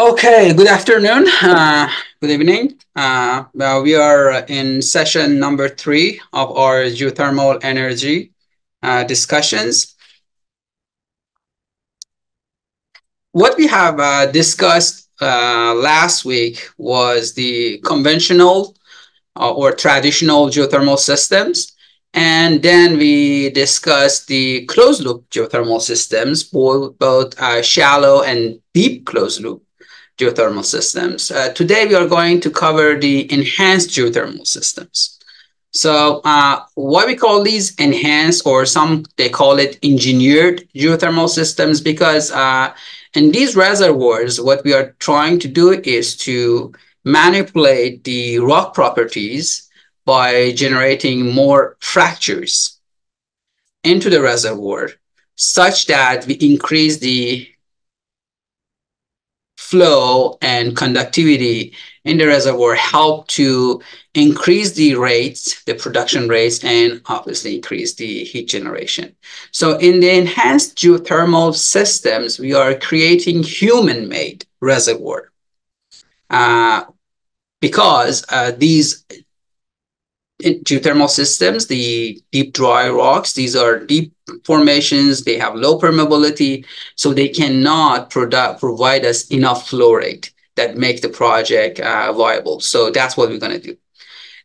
Okay, good afternoon, good evening. Well, we are in session number 3 of our geothermal energy discussions. What we have discussed last week was the conventional or traditional geothermal systems. And then we discussed the closed loop geothermal systems, both shallow and deep closed loop geothermal systems. Today, we are going to cover the enhanced geothermal systems. So what we call these enhanced, or some they call it engineered geothermal systems, because in these reservoirs, what we are trying to do is to manipulate the rock properties by generating more fractures into the reservoir, such that we increase the flow and conductivity in the reservoir, help to increase the rates, the production rates, and obviously increase the heat generation. So in the enhanced geothermal systems, we are creating human-made reservoir uh, because these geothermal systems, the deep dry rocks, these are deep formations, they have low permeability, so they cannot provide us enough flow rate that make the project viable. So that's what we're going to do.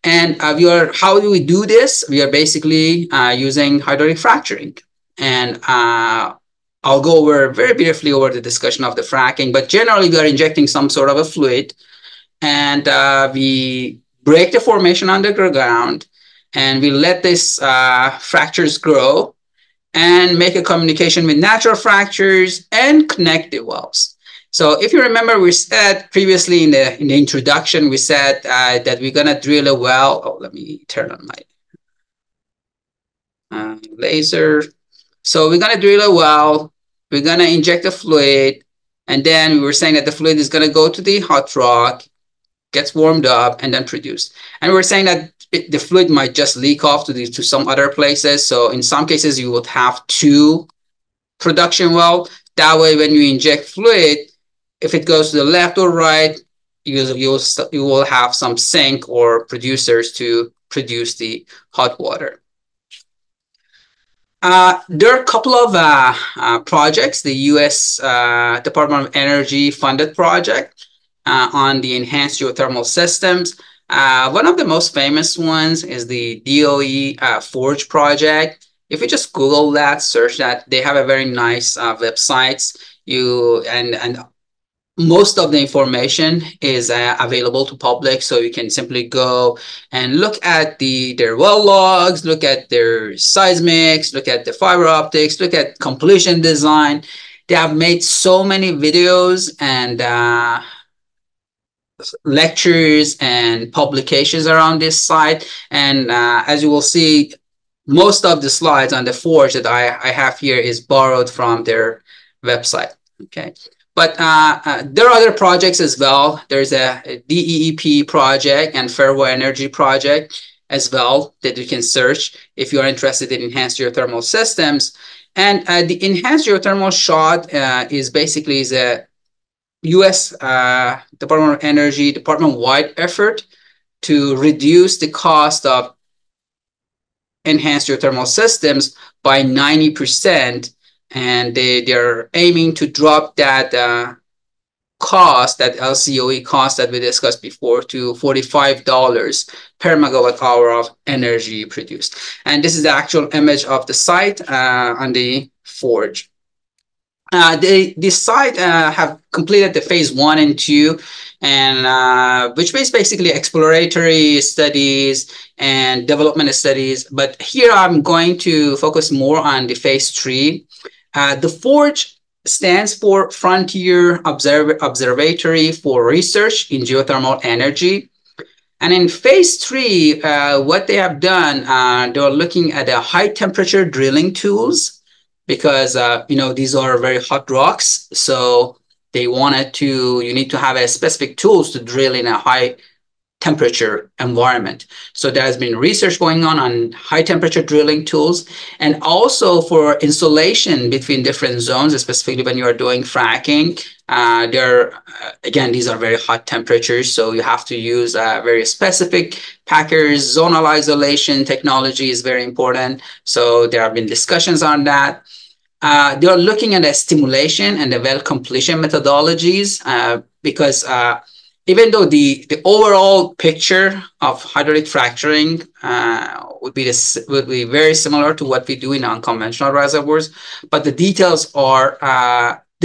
And how do we do this? We are basically using hydraulic fracturing. And I'll go over very briefly over the discussion of the fracking, but generally we are injecting some sort of a fluid, and we break the formation underground, and we let these fractures grow and make a communication with natural fractures and connect the wells. So if you remember, we said previously in the introduction, we said that we're going to drill a well. Oh, let me turn on my laser. So we're going to drill a well. We're going to inject a fluid. And then we were saying that the fluid is going to go to the hot rock, gets warmed up, and then produced. And we're saying that the fluid might just leak off to some other places. So in some cases, you would have 2 production wells. That way, when you inject fluid, if it goes to the left or right, you will have some sink or producers to produce the hot water. There are a couple of projects, the U.S. Department of Energy funded project on the enhanced geothermal systems. One of the most famous ones is the DOE Forge project. If you just Google that, search that, they have a very nice websites. And most of the information is available to public, so you can simply go and look at their well logs, look at their seismics, look at the fiber optics, look at completion design. They have made so many videos and lectures and publications around this site. And as you will see, most of the slides on the Forge that I have here is borrowed from their website. Okay. But there are other projects as well. There's a DEEP project and Fairway Energy project as well that you can search if you are interested in enhanced geothermal systems. And the enhanced geothermal shot is basically a U.S. Department of Energy department-wide effort to reduce the cost of enhanced geothermal systems by 90%. And they're aiming to drop that cost, that LCOE cost that we discussed before, to $45 per megawatt hour of energy produced. And this is the actual image of the site on the Forge. The site have completed the phase 1 and 2, and which is basically exploratory studies and development studies. But here I'm going to focus more on the phase 3. The Forge stands for Frontier Observatory for Research in Geothermal Energy. And in phase 3, what they have done, they are looking at the high temperature drilling tools, because these are very hot rocks. So they wanted you need to have a specific tools to drill in a high temperature environment. So there has been research going on high temperature drilling tools, and also for insulation between different zones, specifically when you are doing fracking. Again, these are very hot temperatures, so you have to use very specific packers. Zonal isolation technology is very important. So there have been discussions on that. They are looking at the stimulation and the well completion methodologies because even though the overall picture of hydraulic fracturing would be very similar to what we do in unconventional reservoirs, but the details are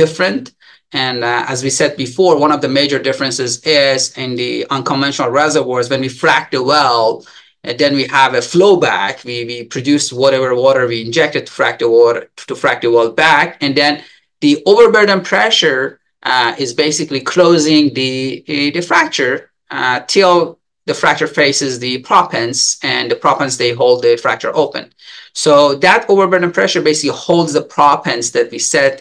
different. And as we said before, one of the major differences is in the unconventional reservoirs, when we frack the well, and then we have a flow back. We produce whatever water we injected to frack the well back, and then the overburden pressure is basically closing the fracture till the fracture faces the proppants, and the proppants, they hold the fracture open. So that overburden pressure basically holds the proppants that we set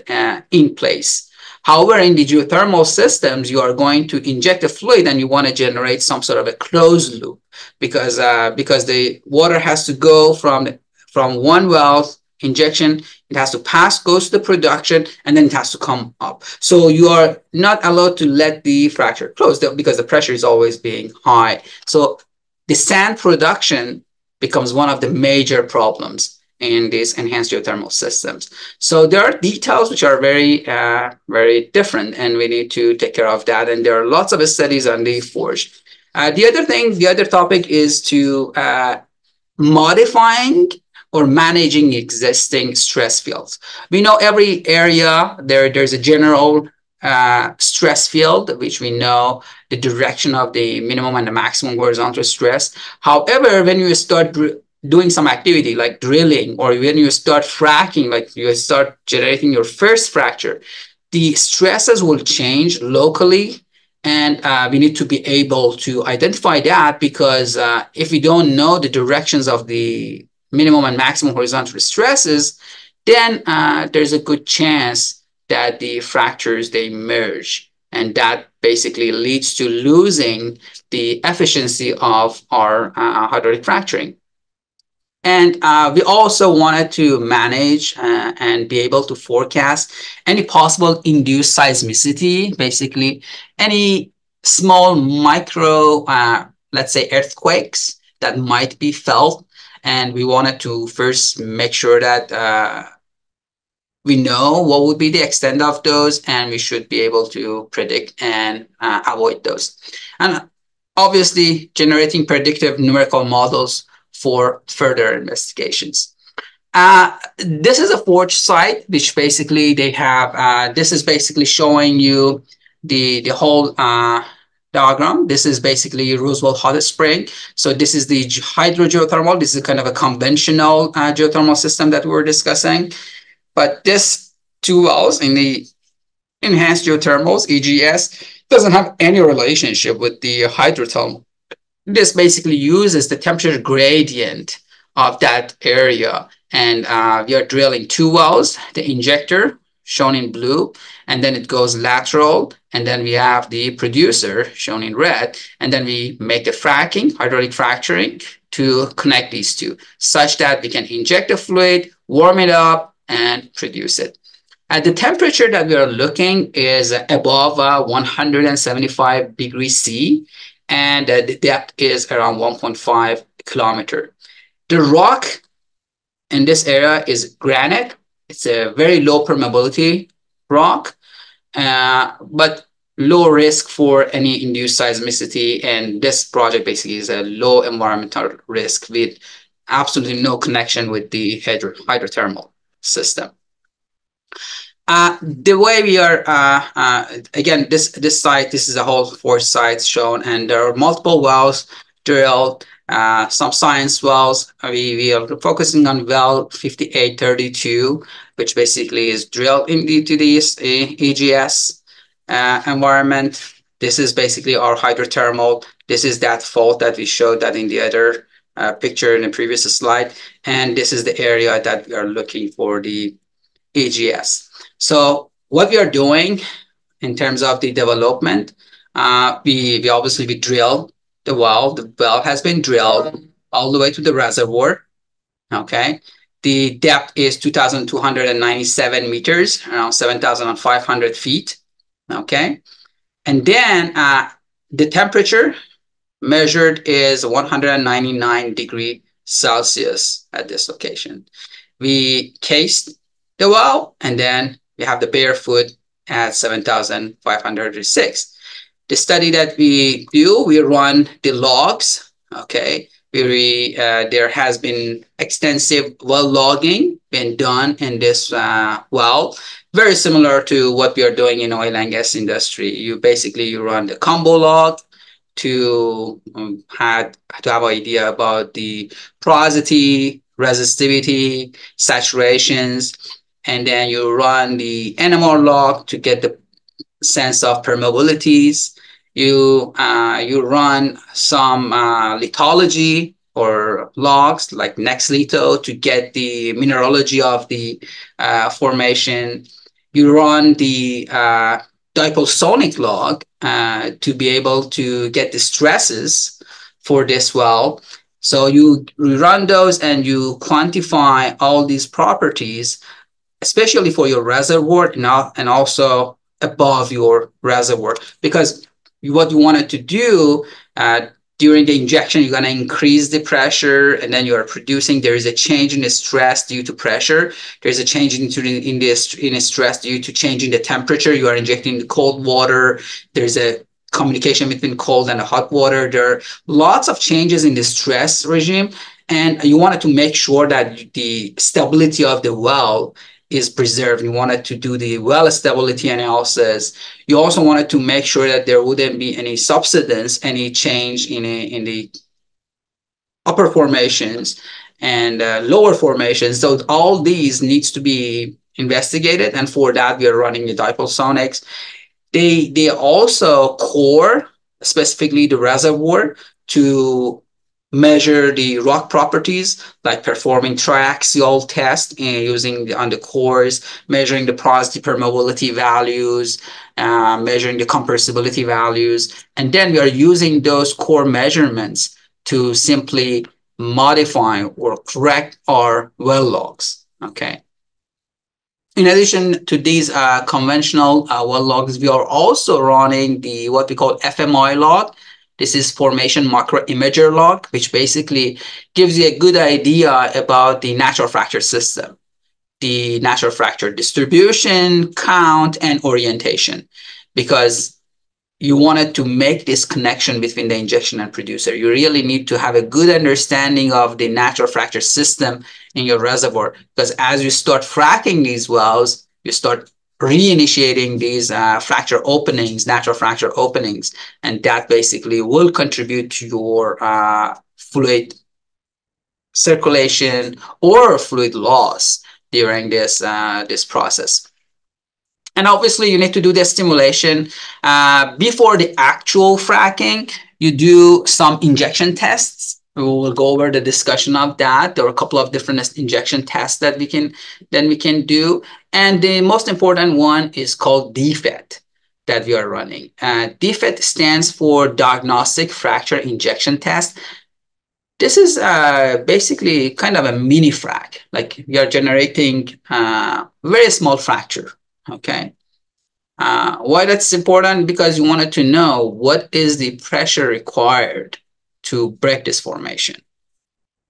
in place. However, in the geothermal systems, you are going to inject a fluid and you want to generate some sort of a closed loop because the water has to go from one well injection, it has to pass, goes to the production, and then it has to come up. So you are not allowed to let the fracture close because the pressure is always being high. So the sand production becomes one of the major problems in these enhanced geothermal systems. So there are details which are very, very different, and we need to take care of that. And there are lots of studies on the forge. The other topic is to modifying or managing existing stress fields. We know every area, there's a general stress field, which we know the direction of the minimum and the maximum horizontal stress. However, when you start doing some activity like drilling, or when you start fracking, like you start generating your first fracture, the stresses will change locally. And we need to be able to identify that, because if we don't know the directions of the minimum and maximum horizontal stresses, then there's a good chance that the fractures, they merge. And that basically leads to losing the efficiency of our hydraulic fracturing. And we also wanted to manage and be able to forecast any possible induced seismicity, basically any small micro, let's say, earthquakes that might be felt. And we wanted to first make sure that we know what would be the extent of those, and we should be able to predict and avoid those. And obviously, generating predictive numerical models for further investigations. This is a forge site, which basically they have, this is basically showing you the whole diagram. This is basically Roosevelt Hot Spring. So this is the hydrogeothermal. This is kind of a conventional geothermal system that we were discussing. But this two wells in the enhanced geothermals, EGS, doesn't have any relationship with the hydrothermal. This basically uses the temperature gradient of that area. And we are drilling two wells, the injector shown in blue, and then it goes lateral. And then we have the producer shown in red. And then we make the fracking, hydraulic fracturing, to connect these two, such that we can inject the fluid, warm it up, and produce it. At the temperature that we are looking is above 175 degrees C, and the depth is around 1.5 kilometer. The rock in this area is granite. It's a very low permeability rock, but low risk for any induced seismicity. And this project basically is a low environmental risk with absolutely no connection with the hydrothermal system. The way we are, again, this site, this is a whole forge site shown, and there are multiple wells drilled, some science wells. We are focusing on well 5832, which basically is drilled into this EGS environment. This is basically our hydrothermal. This is that fault that we showed that in the other picture in the previous slide. And this is the area that we are looking for the EGS. So what we are doing in terms of the development, we obviously drill The well has been drilled all the way to the reservoir. Okay. The depth is 2,297 meters, around 7,500 feet. Okay. And then the temperature measured is 199 degrees Celsius at this location. We cased the well, and then we have the bare foot at 7,506. The study that we do, we run the logs. Okay, there has been extensive well logging been done in this well, very similar to what we are doing in oil and gas industry. You run the combo log to have an idea about the porosity, resistivity, saturations, and then you run the NMR log to get the sense of permeabilities. You run some lithology or logs like NextLitho to get the mineralogy of the formation. You run the dipole sonic log to be able to get the stresses for this well. So you run those and you quantify all these properties, especially for your reservoir and also above your reservoir, because what you wanted to do during the injection, you're going to increase the pressure, and then you are producing. There is a change in the stress due to pressure. There's a change in stress due to changing the temperature. You are injecting the cold water. There's a communication between cold and hot water. There are lots of changes in the stress regime, and you wanted to make sure that the stability of the well is preserved. You wanted to do the well stability analysis. You also wanted to make sure that there wouldn't be any subsidence, any change in the upper formations and lower formations. So all these needs to be investigated, and for that we are running the dipole sonics. They also core specifically the reservoir to measure the rock properties, like performing triaxial test and using on the cores, measuring the porosity permeability values, measuring the compressibility values, and then we are using those core measurements to simply modify or correct our well logs. Okay. In addition to these conventional well logs, we are also running the what we call FMI log. This is formation macro imager log, which basically gives you a good idea about the natural fracture system, the natural fracture distribution, count, and orientation, because you wanted to make this connection between the injection and producer. You really need to have a good understanding of the natural fracture system in your reservoir, because as you start fracking these wells, you start reinitiating these fracture openings, natural fracture openings, and that basically will contribute to your fluid circulation or fluid loss during this process. And obviously, you need to do the stimulation before the actual fracking. You do some injection tests. We will go over the discussion of that. There are a couple of different injection tests that we can do. And the most important one is called DFET that we are running. DFET stands for Diagnostic Fracture Injection Test. This is basically kind of a mini frac. Like we are generating very small fracture. Okay. Why that's important? Because you wanted to know what is the pressure required to break this formation,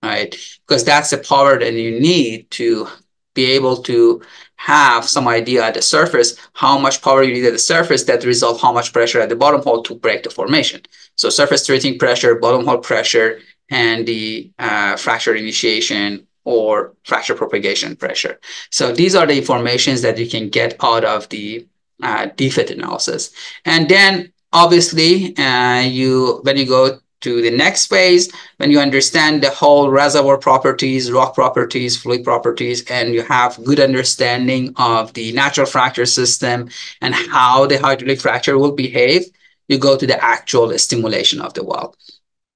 right? Because that's the power that you need to be able to have some idea at the surface, how much power you need at the surface that resolve how much pressure at the bottom hole to break the formation. So surface treating pressure, bottom hole pressure, and the fracture initiation or fracture propagation pressure. So these are the informations that you can get out of the DFET analysis. And then obviously when you go to the next phase, when you understand the whole reservoir properties, rock properties, fluid properties, and you have good understanding of the natural fracture system and how the hydraulic fracture will behave, you go to the actual stimulation of the well,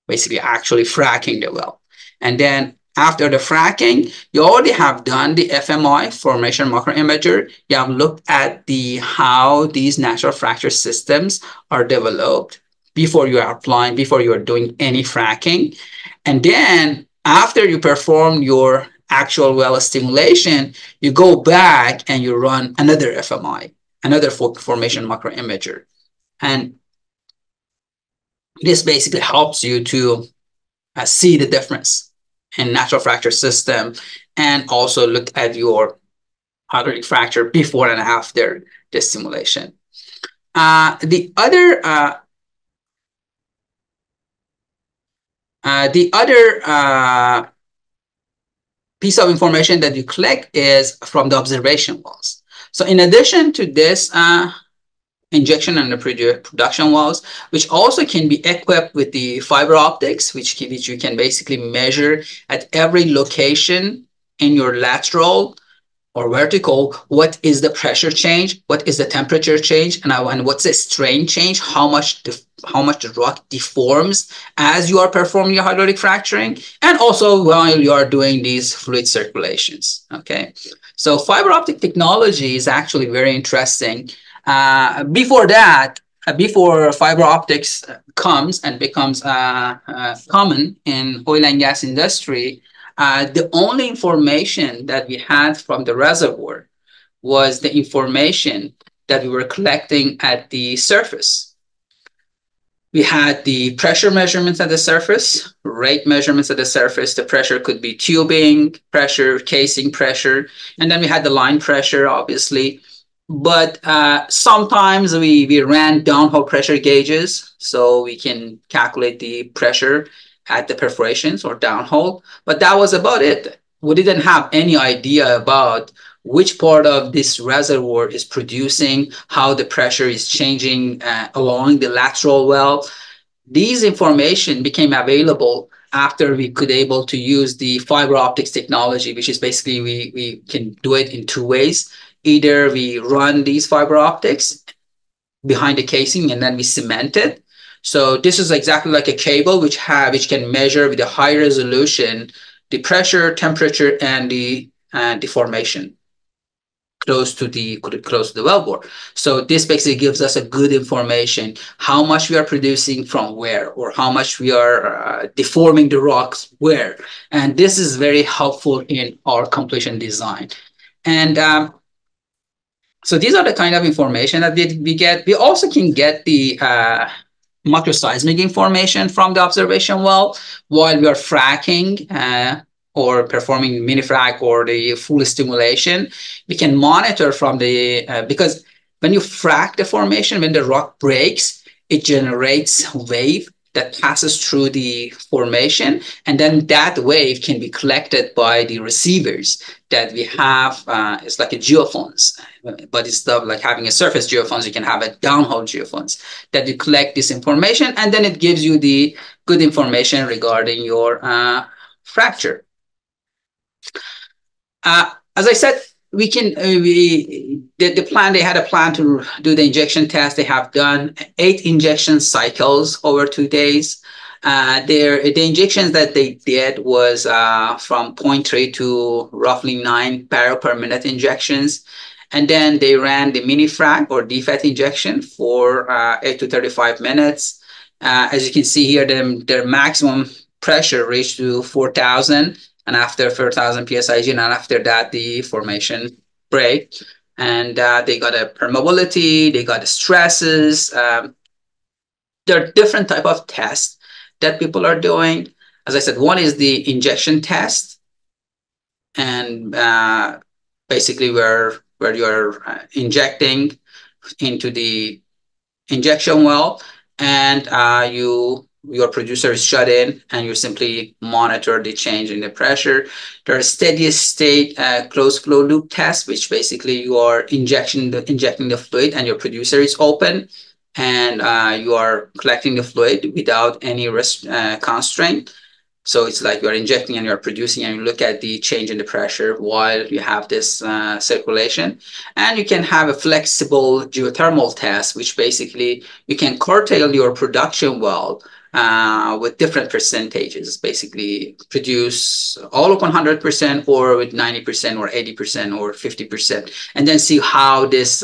basically actually fracking the well. And then after the fracking, you already have done the FMI, formation macro imager. You have looked at how these natural fracture systems are developed. before you are applying, before you are doing any fracking. And then after you perform your actual well stimulation, you go back and you run another FMI, another formation macro imager. And this basically helps you to see the difference in natural fracture system and also look at your hydraulic fracture before and after the stimulation. The other piece of information that you collect is from the observation wells. So in addition to this injection and the production wells, which also can be equipped with the fiber optics, which you can basically measure at every location in your lateral or vertical, what is the pressure change, what is the temperature change, and what's the strain change, how much the rock deforms as you are performing your hydraulic fracturing, and also while you are doing these fluid circulations. Okay, so fiber optic technology is actually very interesting. Before that, before fiber optics comes and becomes common in oil and gas industry, the only information that we had from the reservoir was the information that we were collecting at the surface. We had the pressure measurements at the surface, rate measurements at the surface. The pressure could be tubing pressure, casing pressure, and then we had the line pressure, obviously. But sometimes we ran downhole pressure gauges, so we can calculate the pressure at the perforations or downhole. But that was about it. We didn't have any idea about which part of this reservoir is producing, how the pressure is changing along the lateral well. These information became available after we could able to use the fiber optics technology, which is basically we can do it in two ways. Either we run these fiber optics behind the casing and then we cement it. So this is exactly like a cable which can measure with a high resolution the pressure, temperature, and the deformation close to the wellbore. So this basically gives us a good information how much we are producing from where, or how much we are deforming the rocks where. And this is very helpful in our completion design. And so these are the kind of information that we get. We also can get the macroseismic information from the observation well while we are fracking or performing mini frac or the full stimulation. We can monitor from the, because when you frac the formation, when the rock breaks, it generates wave that passes through the formation, and then that wave can be collected by the receivers that we have. It's like a geophones, but instead of like having a surface geophones, you can have a downhole geophones that you collect this information, and then it gives you the good information regarding your fracture. As I said, we can the plan, they had a plan to do the injection test. They have done 8 injection cycles over 2 days. The injections that they did was from 0.3 to roughly 9 barrel per minute injections. And then they ran the mini frac or DFAT injection for 8 to 35 minutes. As you can see here, their maximum pressure reached to 4,000. And after 4,000 psi, and after that, the formation break. And they got a permeability, they got the stresses. There are different type of tests that people are doing. As I said, one is the injection test. And basically where you're injecting into the injection well, and your producer is shut in, and you simply monitor the change in the pressure. There are steady state closed flow loop tests, which basically you are injecting the fluid and your producer is open, and you are collecting the fluid without any constraint. So it's like you're injecting and you're producing, and you look at the change in the pressure while you have this circulation. And you can have a flexible geothermal test, which basically you can curtail your production well with different percentages, basically produce all of 100% or with 90% or 80% or 50%, and then see how this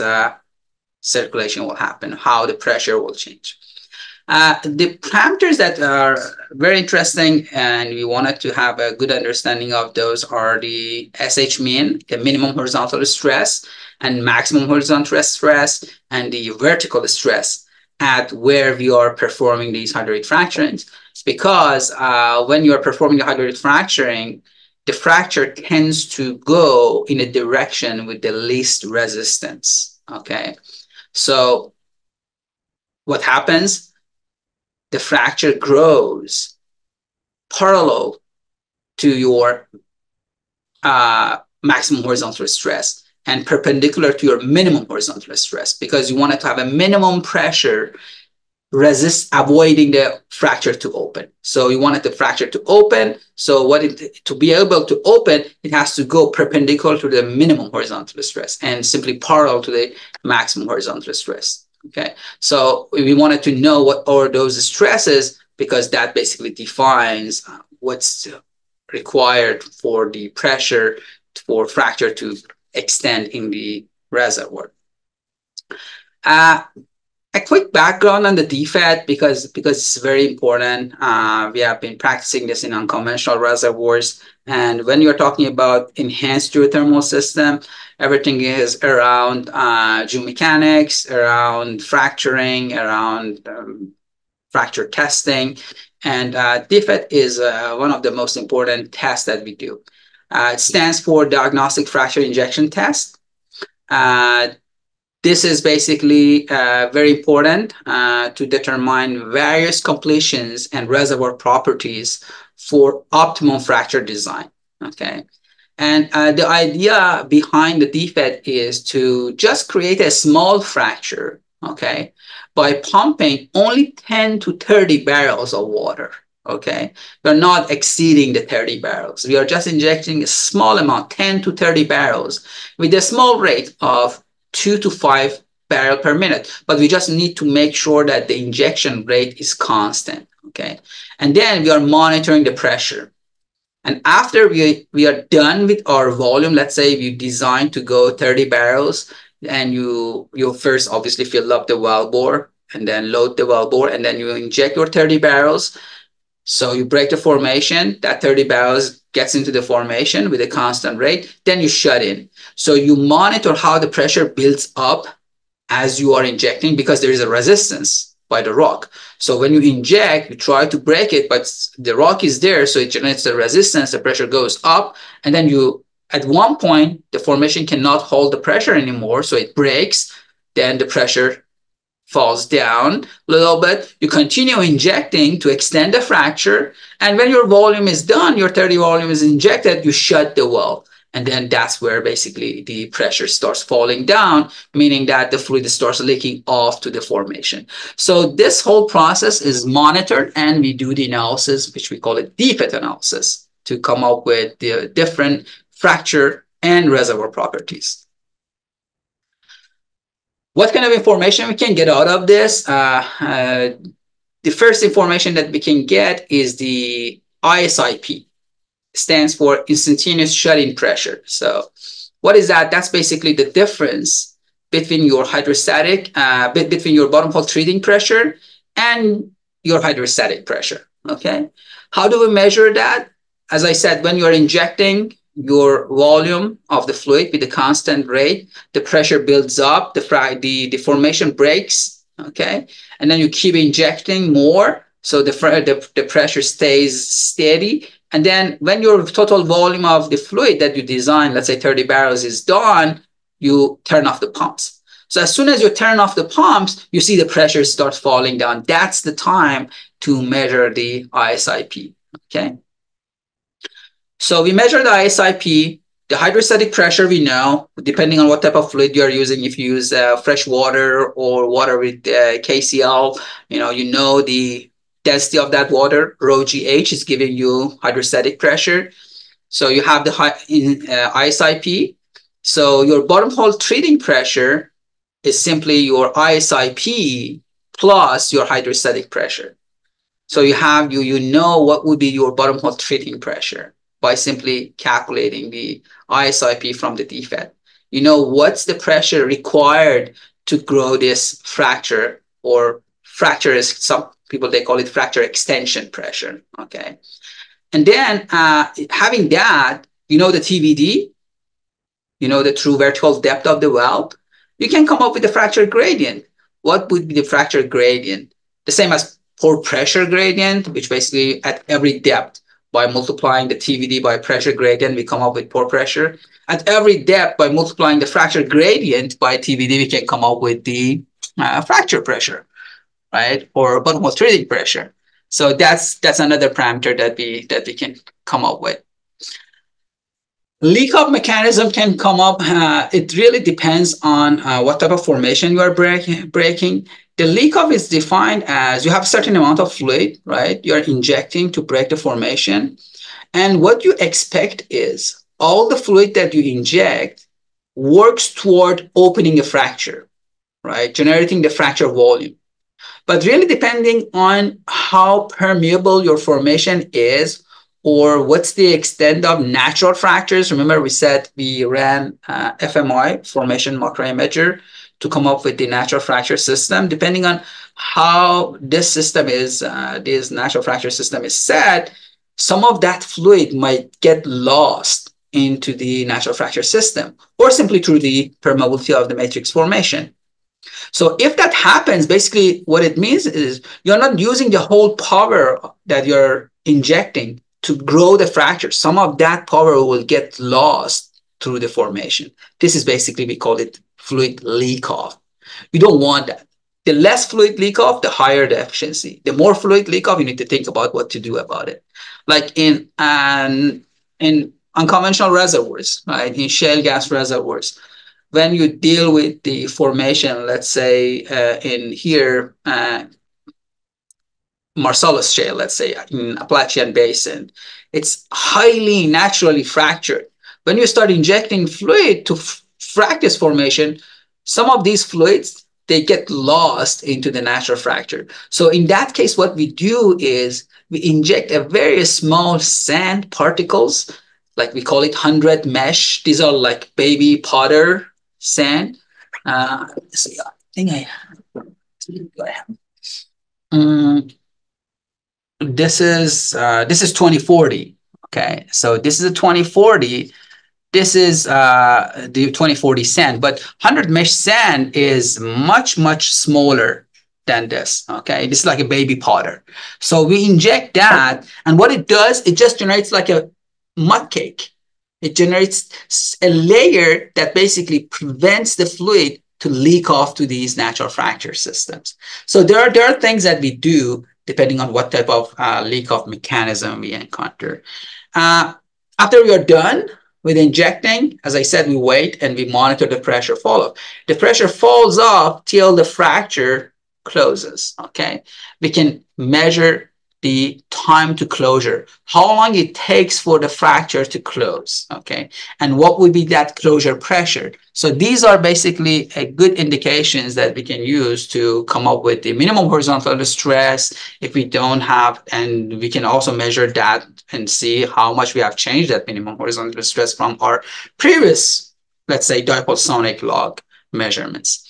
circulation will happen, how the pressure will change. The parameters that are very interesting and we wanted to have a good understanding of those are the SH mean, the minimum horizontal stress, and maximum horizontal stress, and the vertical stress at where we are performing these hydraulic fracturings. Because when you are performing the hydraulic fracturing, the fracture tends to go in a direction with the least resistance. Okay, so what happens? The fracture grows parallel to your maximum horizontal stress and perpendicular to your minimum horizontal stress, because you want it to have a minimum pressure avoiding the fracture to open. So you wanted the fracture to open. So to be able to open, it has to go perpendicular to the minimum horizontal stress and simply parallel to the maximum horizontal stress. Okay, so we wanted to know what are those stresses, because that basically defines what's required for the pressure for fracture to extend in the reservoir. A quick background on the DFAT, because it's very important. We have been practicing this in unconventional reservoirs, and when you're talking about enhanced geothermal system, everything is around geomechanics, around fracturing, around fracture testing, and DFAT is one of the most important tests that we do. It stands for Diagnostic Fracture Injection Test. This is basically very important to determine various completions and reservoir properties for optimum fracture design. Okay, and the idea behind the DFAT is to just create a small fracture, okay, by pumping only 10 to 30 barrels of water. Okay, we're not exceeding the 30 barrels. We are just injecting a small amount, 10 to 30 barrels, with a small rate of 2 to 5 barrels per minute, but we just need to make sure that the injection rate is constant. Okay, and then we are monitoring the pressure. And after we are done with our volume, let's say you design to go 30 barrels, and you first obviously fill up the well bore and then load the well bore, and then you inject your 30 barrels. So you break the formation, that 30 barrels gets into the formation with a constant rate, then you shut in. So you monitor how the pressure builds up as you are injecting, because there is a resistance by the rock. So when you inject, you try to break it, but the rock is there, so it generates the resistance, the pressure goes up, and then at one point, the formation cannot hold the pressure anymore, so it breaks, then the pressure falls down a little bit. You continue injecting to extend the fracture. And when your volume is done, your 30 volume is injected, you shut the well. And then that's where basically the pressure starts falling down, meaning that the fluid starts leaking off to the formation. So this whole process is monitored, and we do the analysis, which we call it DFAT analysis, to come up with the different fracture and reservoir properties. What kind of information we can get out of this? The first information that we can get is the ISIP. Stands for instantaneous shut-in pressure. So what is that? That's basically the difference between your hydrostatic, between your bottom hole treating pressure and your hydrostatic pressure. Okay. How do we measure that? As I said, when you're injecting your volume of the fluid with a constant rate, the pressure builds up, the formation breaks, okay? And then you keep injecting more, so the pressure stays steady. And then when your total volume of the fluid that you design, let's say 30 barrels, is done, you turn off the pumps. So as soon as you turn off the pumps, you see the pressure starts falling down. That's the time to measure the ISIP, okay? So we measure the ISIP, the hydrostatic pressure we know, depending on what type of fluid you're using. If you use fresh water or water with KCl, you know the density of that water, rho GH, is giving you hydrostatic pressure. So you have the ISIP. So your bottom hole treating pressure is simply your ISIP plus your hydrostatic pressure. So you know what would be your bottom hole treating pressure by simply calculating the ISIP from the DFAT. You know what's the pressure required to grow this fracture, or fracture is people, they call it fracture extension pressure, okay? And then having that, the TVD, the true vertical depth of the well, you can come up with the fracture gradient. What would be the fracture gradient? The same as pore pressure gradient, which basically at every depth, by multiplying the TVD by pressure gradient, we come up with pore pressure. At every depth, by multiplying the fracture gradient by TVD, we can come up with the fracture pressure, right? Or bottom-hole treating pressure. So that's another parameter that we can come up with. Leak-off mechanism can come up. It really depends on what type of formation you are breaking. The leak-off is defined as you have a certain amount of fluid, right? You are injecting to break the formation. And what you expect is all the fluid that you inject works toward opening a fracture, right? Generating the fracture volume. But really depending on how permeable your formation is, or what's the extent of natural fractures. Remember, we said we ran FMI, formation macro imager, to come up with the natural fracture system. Depending on how this system is, this natural fracture system is set, some of that fluid might get lost into the natural fracture system, or simply through the permeability of the matrix formation. So if that happens, basically what it means is you're not using the whole power that you're injecting to grow the fracture. Some of that power will get lost through the formation. This is basically, we call it fluid leak off. We don't want that. The less fluid leak off, the higher the efficiency. The more fluid leak off, you need to think about what to do about it. Like in unconventional reservoirs, right? In shale gas reservoirs, when you deal with the formation, let's say in here, Marcellus Shale, let's say in Appalachian Basin, it's highly naturally fractured. When you start injecting fluid to frac this formation, some of these fluids, they get lost into the natural fracture. So in that case, what we do is we inject a very small sand particles, like we call it 100 mesh. These are like baby powder sand. So yeah, I think I have. This is 2040. Okay, so this is a 2040. This is the 2040 sand, but 100 mesh sand is much smaller than this. Okay, this is like a baby powder. So we inject that, and what it does, it just generates like a mud cake. It generates a layer that basically prevents the fluid to leak off to these natural fracture systems. So there are things that we do depending on what type of leak-off mechanism we encounter. After we are done with injecting, as I said, we wait and we monitor the pressure fall off. The pressure falls off till the fracture closes, okay? We can measure the time to closure, how long it takes for the fracture to close, okay? And what would be that closure pressure? So these are basically good indications that we can use to come up with the minimum horizontal stress if we don't have, and we can also measure that and see how much we have changed that minimum horizontal stress from our previous, let's say, dipole sonic log measurements.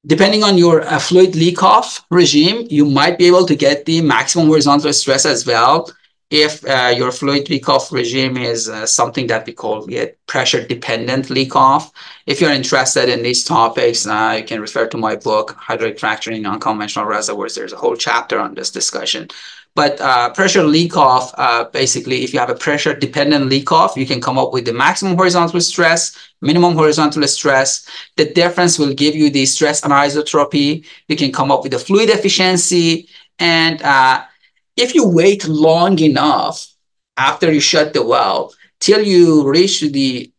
Depending on your fluid leak-off regime, you might be able to get the maximum horizontal stress as well if your fluid leak-off regime is something that we call pressure-dependent leak-off. If you're interested in these topics, you can refer to my book, Hydraulic Fracturing in Unconventional Reservoirs. There's a whole chapter on this discussion. But pressure leak-off, basically, if you have a pressure-dependent leak-off, you can come up with the maximum horizontal stress, minimum horizontal stress. The difference will give you the stress anisotropy. You can come up with the fluid efficiency. And if you wait long enough after you shut the well till you reach the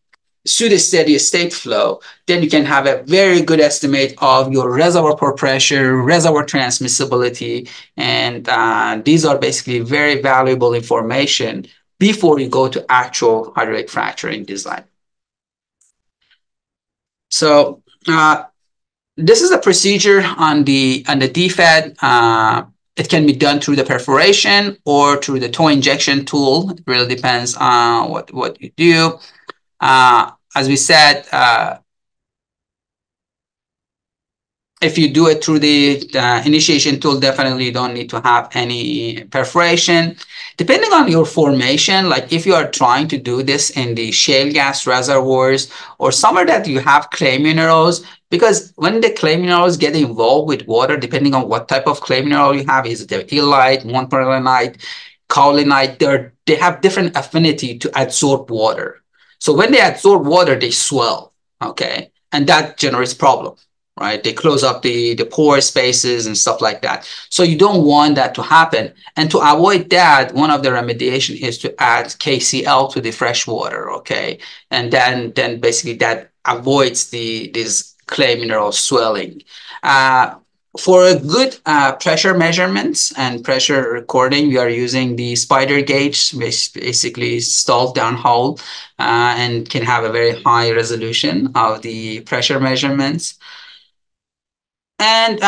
pseudo-steady state flow, then you can have a very good estimate of your reservoir pore pressure, reservoir transmissibility, and these are basically very valuable information before you go to actual hydraulic fracturing design. So this is a procedure on the DFED. It can be done through the perforation or through the toe injection tool. It really depends on what you do. As we said, If you do it through the initiation tool, definitely you don't need to have any perforation. Depending on your formation, like if you are trying to do this in the shale gas reservoirs or somewhere that you have clay minerals, because when the clay minerals get involved with water, depending on what type of clay mineral you have, is it the illite, montmorillonite, kaolinite, they have different affinity to absorb water. So when they absorb water, they swell, okay? And that generates problem, right? They close up the pore spaces and stuff like that. So you don't want that to happen. And to avoid that, one of the remediation is to add KCl to the fresh water, okay? And then basically that avoids this clay mineral swelling. For a good pressure measurements and pressure recording, we are using the spider gauge, which basically stalled down hole and can have a very high resolution of the pressure measurements. And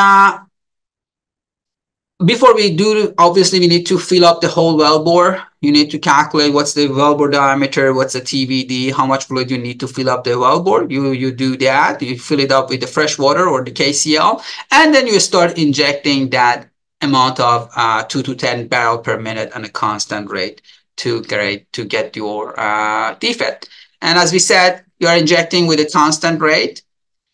before we do, obviously, we need to fill up the whole wellbore. You need to calculate what's the wellbore diameter, what's the TVD, how much fluid you need to fill up the wellbore. You do that. You fill it up with the fresh water or the KCl, and then you start injecting that amount of 2 to 10 barrel per minute on a constant rate to get your defect. And as we said, you are injecting with a constant rate.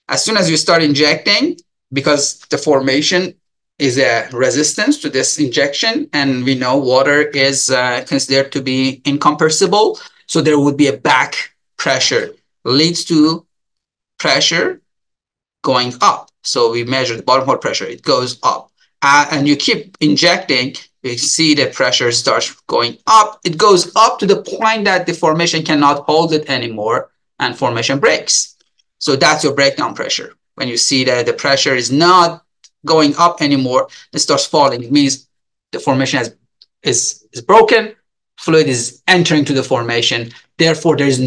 As soon as you start injecting, because the formation is a resistance to this injection, and we know water is considered to be incompressible, so there would be a back pressure, leads to pressure going up. So we measure the bottom hole pressure, it goes up. And you keep injecting, you see the pressure starts going up. It goes up to the point that the formation cannot hold it anymore and formation breaks. So that's your breakdown pressure. When you see that the pressure is not going up anymore, it starts falling. It means the formation is broken, fluid is entering to the formation. Therefore, there's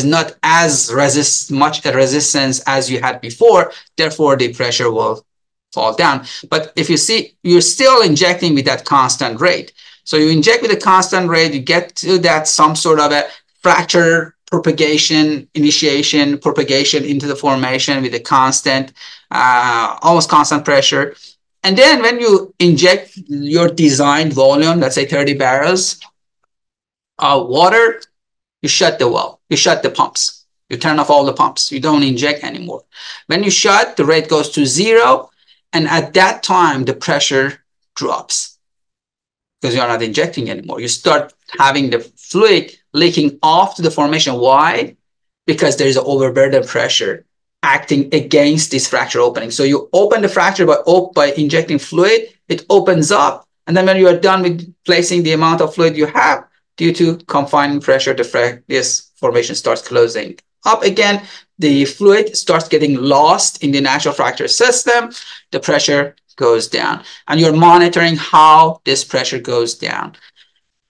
not as much a resistance as you had before. Therefore, the pressure will fall down. But if you see, you're still injecting with that constant rate. So you inject with a constant rate, you get to that some sort of a fracture propagation, initiation, propagation into the formation with a constant, almost constant pressure. And then when you inject your designed volume, let's say 30 barrels of water, you shut the well, you shut the pumps, you turn off all the pumps, you don't inject anymore. When you shut, the rate goes to 0, and at that time, the pressure drops because you're not injecting anymore. You start having the fluid leaking off to the formation. Why? Because there's an overburden pressure acting against this fracture opening. So you open the fracture by injecting fluid, it opens up. And then when you are done with placing the amount of fluid you have, due to confining pressure, this formation starts closing up again. The fluid starts getting lost in the natural fracture system. The pressure goes down. And you're monitoring how this pressure goes down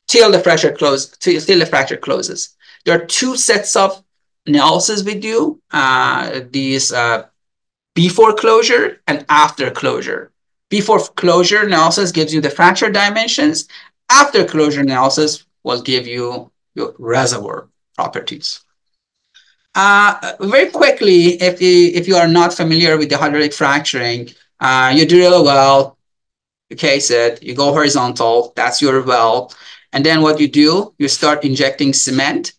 till the fracture closes. There are 2 sets of analysis we do. These before closure and after closure. Before closure analysis gives you the fracture dimensions. After closure analysis will give you your reservoir properties. Very quickly, if you are not familiar with the hydraulic fracturing, you drill a well, you case it, you go horizontal, that's your well. And then what you do, you start injecting cement.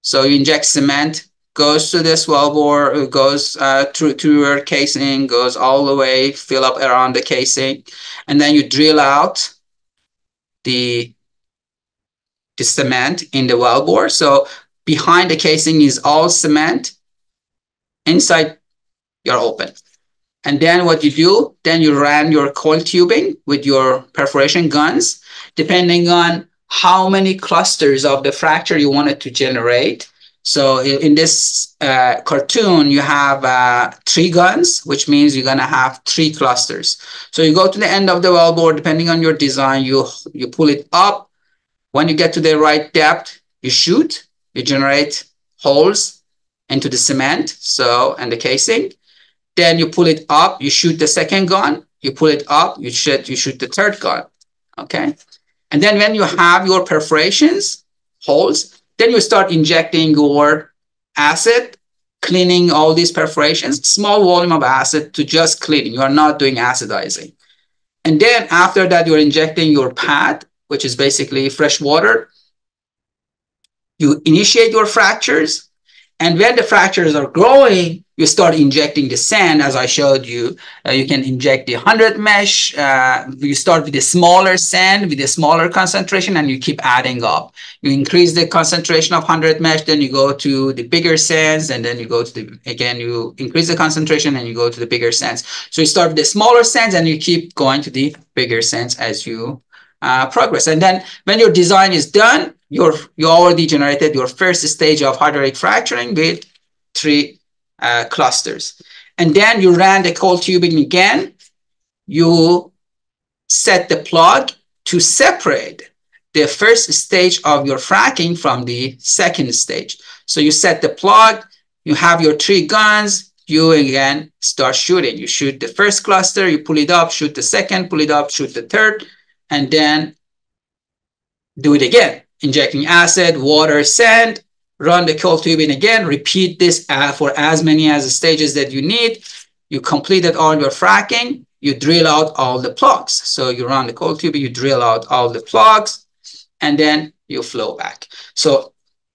So you inject cement, goes to this wellbore, goes through your casing, goes all the way, fill up around the casing, and then you drill out the cement in the wellbore. So behind the casing is all cement. Inside, you're open. And then what you do, then you ran your coil tubing with your perforation guns, depending on how many clusters of the fracture you wanted to generate. So in this cartoon, you have 3 guns, which means you're going to have 3 clusters. So you go to the end of the wellbore, depending on your design, you pull it up. When you get to the right depth, you shoot, you generate holes into the cement, and the casing. Then you pull it up, you shoot the second gun, you pull it up, you shoot the third gun, okay? And then when you have your perforations, holes, then you start injecting your acid cleaning all these perforations, small volume of acid to just cleaning. You are not doing acidizing. And then after that, you're injecting your pad, which is basically fresh water. You initiate your fractures. And when the fractures are growing, you start injecting the sand, as I showed you. You can inject the 100 mesh. You start with the smaller sand, with a smaller concentration, and you keep adding up. You increase the concentration of 100 mesh, then you go to the bigger sands, and then you go to the, again, you increase the concentration, and you go to the bigger sands. So you start with the smaller sands, and you keep going to the bigger sands as you progress. And then when your design is done, you already generated your first stage of hydraulic fracturing with 3 clusters. And then you ran the cold tubing again. You set the plug to separate the first stage of your fracking from the second stage. So you set the plug, you have your 3 guns, you again start shooting. You shoot the first cluster, you pull it up, shoot the second, pull it up, shoot the third, and then do it again. Injecting acid, water, sand, run the cold tubing again, repeat this for as many as the stages that you need. You completed all your fracking, you drill out all the plugs. So you run the cold tubing, you drill out all the plugs, and then you flow back. So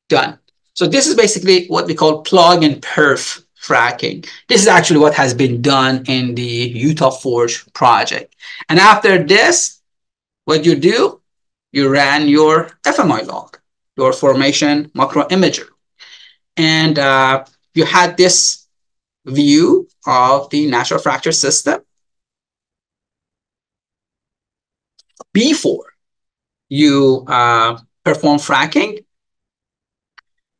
done. So this is basically what we call plug and perf fracking. This is actually what has been done in the Utah Forge project. And after this, what you do, you ran your FMI log, your formation macro imager. And you had this view of the natural fracture system before you perform fracking.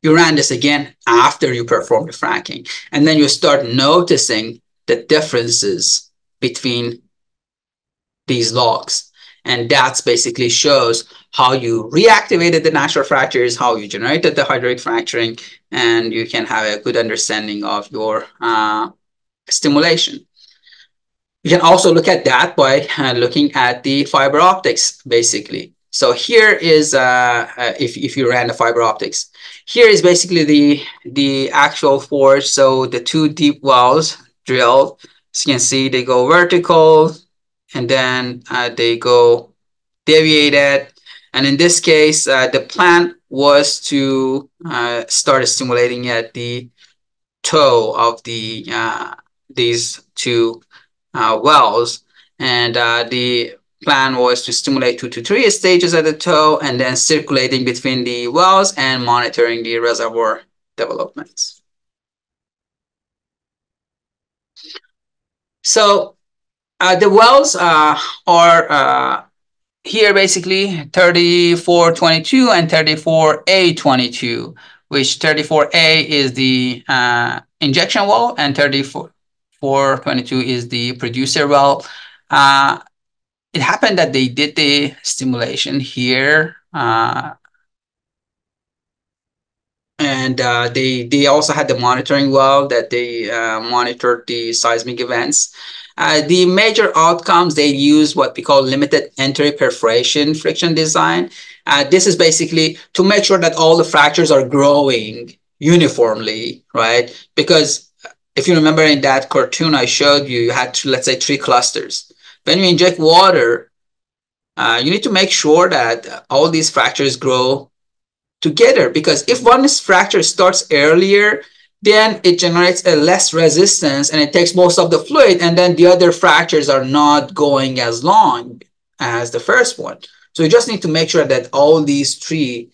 You ran this again after you perform the fracking. And then you start noticing the differences between these logs. And that basically shows how you reactivated the natural fractures, how you generated the hydraulic fracturing, and you can have a good understanding of your stimulation. You can also look at that by looking at the fiber optics, basically. So here is, if you ran the fiber optics, here is basically the actual forge. So the 2 deep wells drilled, as you can see, they go vertical, and then they go deviated. And in this case, the plan was to start stimulating at the toe of these 2 wells. And the plan was to stimulate 2 to 3 stages at the toe, and then circulating between the wells and monitoring the reservoir developments. So the wells are here basically 3422 and 34A22, which 34A is the injection well and 3422 is the producer well. It happened that they did the stimulation here, and they also had the monitoring well that they monitored the seismic events. The major outcomes, they use what we call limited entry perforation friction design. This is basically to make sure that all the fractures are growing uniformly, right? Because if you remember in that cartoon I showed you, you had, let's say, 3 clusters. When you inject water, you need to make sure that all these fractures grow together, because if one fracture starts earlier, then it generates a less resistance and it takes most of the fluid, and then the other fractures are not going as long as the first one. So you just need to make sure that all these 3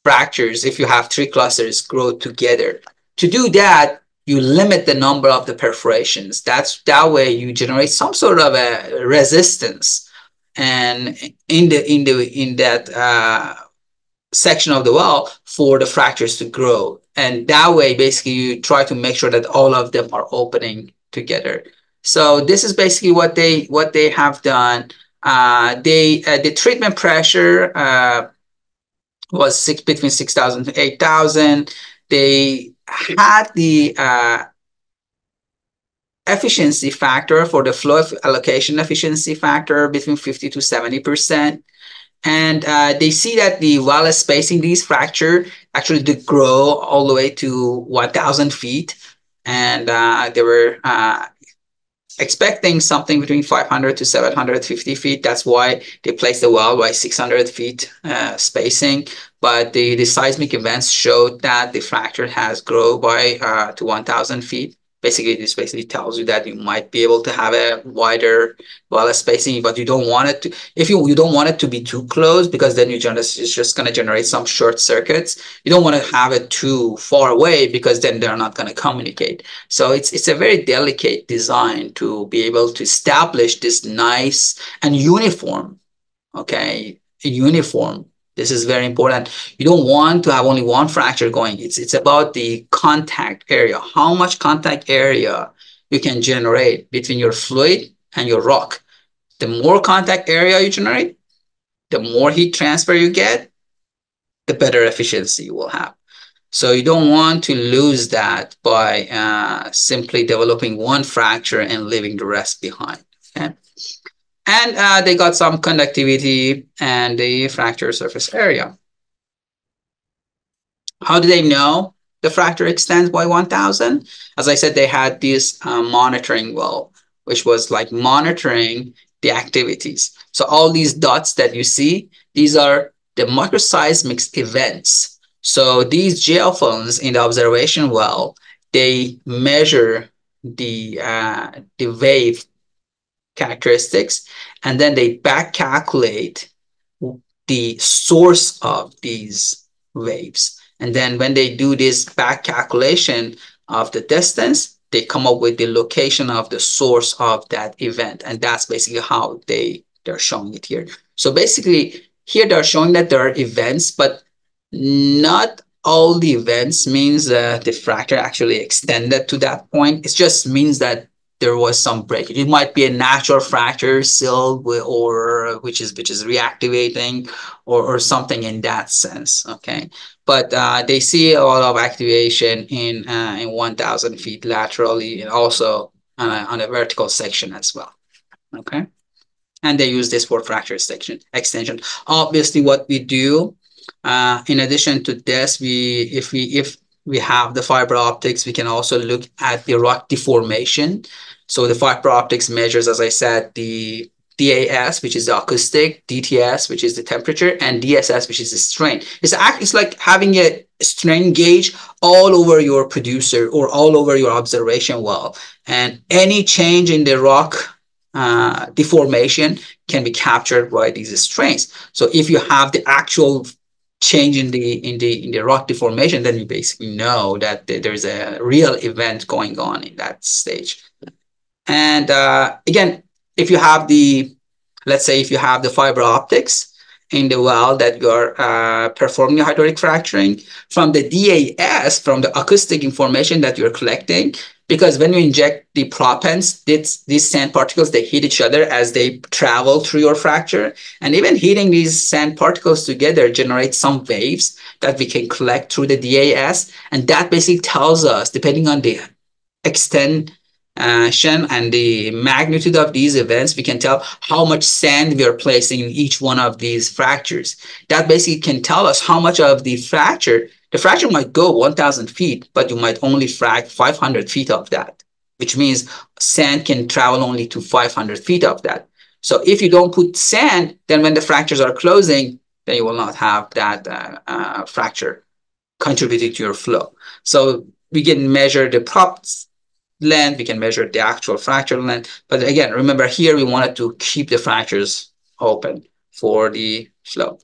fractures, if you have 3 clusters, grow together. To do that, you limit the number of the perforations. That way you generate some sort of a resistance, and in that section of the well for the fractures to grow. And that way, basically, you try to make sure that all of them are opening together. So this is basically what they have done. The treatment pressure was between 6,000 to 8,000. They had the efficiency factor for the flow allocation efficiency factor between 50 to 70%. And they see that the well spacing, these fracture actually did grow all the way to 1,000 feet. and they were expecting something between 500 to 750 feet. That's why they placed the well by 600 feet spacing. But the seismic events showed that the fracture has grown by to 1,000 feet. Basically, this basically tells you that you might be able to have a wider well spacing, but you don't want it to. If you don't want it to be too close, because then it's just going to generate some short circuits. You don't want to have it too far away, because then they're not going to communicate. So it's a very delicate design to be able to establish this nice and uniform, okay, uniform. This is very important. You don't want to have only one fracture going. It's about the contact area. How much contact area you can generate between your fluid and your rock. The more contact area you generate, the more heat transfer you get, the better efficiency you will have. So you don't want to lose that by simply developing one fracture and leaving the rest behind. Okay? And they got some conductivity and the fracture surface area. How do they know the fracture extends by 1,000? As I said, they had this monitoring well, which was like monitoring the activities. So all these dots that you see, these are the microseismic events. So these geophones in the observation well, they measure the wave characteristics, and then they back calculate the source of these waves. And then when they do this back calculation of the distance, they come up with the location of the source of that event. And that's basically how they're showing it here. So basically, here they're showing that there are events, but not all the events means that the fracture actually extended to that point. It just means that there was some breakage. It might be a natural fracture still, or which is reactivating, or something in that sense. Okay, but they see a lot of activation in 1,000 feet laterally, and also on a vertical section as well. Okay, and they use this for fracture extension. Obviously, what we do in addition to this, if we have the fiber optics, we can also look at the rock deformation. So the fiber optics measures, as I said, the DAS, which is the acoustic, DTS, which is the temperature, and DSS, which is the strain. It's like having a strain gauge all over your producer or all over your observation well. And any change in the rock deformation can be captured by these strains. So if you have the actual change in the rock deformation, then you basically know that there's a real event going on in that stage. And again, if you have let's say if you have the fiber optics in the well that you're performing hydraulic fracturing, from the DAS, from the acoustic information that you're collecting, because when you inject the propants, these sand particles, they hit each other as they travel through your fracture. And even hitting these sand particles together generates some waves that we can collect through the DAS. And that basically tells us, depending on the extent and the magnitude of these events, we can tell how much sand we are placing in each one of these fractures. That basically can tell us how much of the fracture might go 1,000 feet, but you might only frac 500 feet of that, which means sand can travel only to 500 feet of that. So if you don't put sand, then when the fractures are closing, then you will not have that fracture contributing to your flow. So we can measure the props length, we can measure the actual fracture length. But again, remember here, we wanted to keep the fractures open for the flow.